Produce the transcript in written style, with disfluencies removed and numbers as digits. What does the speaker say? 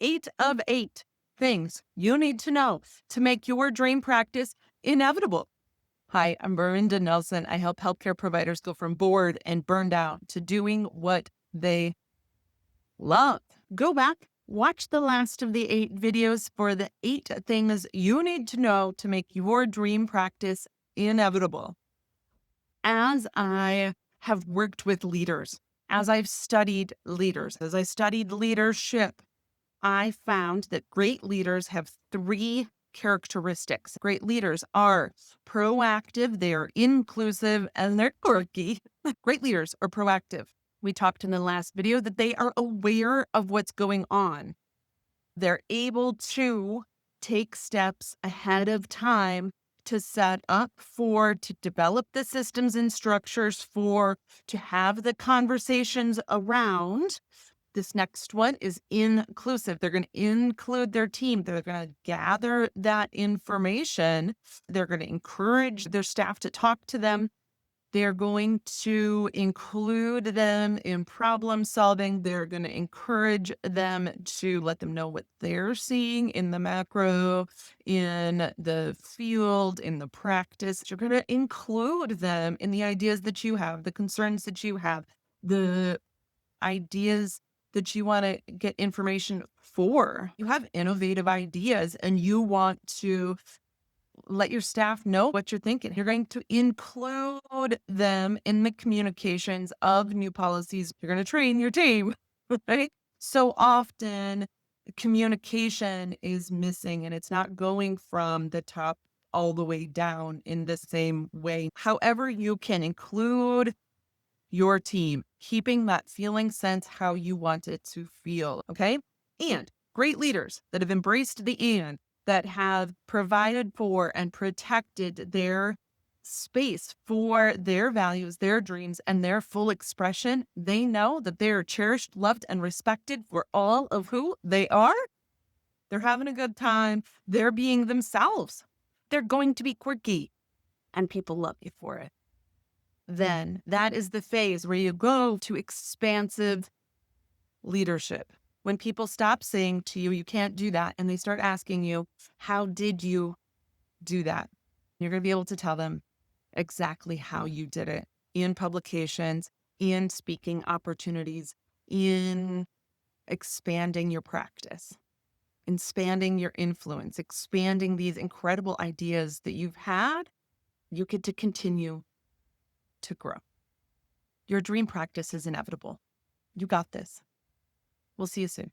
8 of 8 things you need to know to make your dream practice inevitable. Hi, I'm Marinda Nelson. I help healthcare providers go from bored and burned out to doing what they love. Go back, watch the last of the 8 videos for the 8 things you need to know to make your dream practice inevitable. As I have worked with leaders, as I've studied leaders, as I studied leadership, I found that great leaders have 3 characteristics. Great leaders are proactive, they are inclusive, and they're quirky. Great leaders are proactive. We talked in the last video that they are aware of what's going on. They're able to take steps ahead of time to set up for, to develop the systems and structures for, to have the conversations around. This next one is inclusive. They're going to include their team. They're going to gather that information. They're going to encourage their staff to talk to them. They're going to include them in problem solving. They're going to encourage them to let them know what they're seeing in the macro, in the field, in the practice. You're going to include them in the ideas that you have, the concerns that you have, the ideas that you want to get information for. You have innovative ideas and you want to let your staff know what you're thinking. You're going to include them in the communications of new policies. You're going to train your team, right? So often communication is missing and it's not going from the top all the way down in the same way. However, you can include your team, keeping that feeling sense how you want it to feel. Okay. And great leaders that have embraced the and, that have provided for and protected their space for their values, their dreams, and their full expression. They know that they are cherished, loved, and respected for all of who they are. They're having a good time. They're being themselves. They're going to be quirky, and people love you for it. Then that is the phase where you go to expansive leadership. When people stop saying to you, you can't do that, and they start asking you, how did you do that? You're going to be able to tell them exactly how you did it in publications, in speaking opportunities, in expanding your practice, expanding your influence, expanding these incredible ideas that you've had. You get to continue to grow. Your dream practice is inevitable. You got this. We'll see you soon.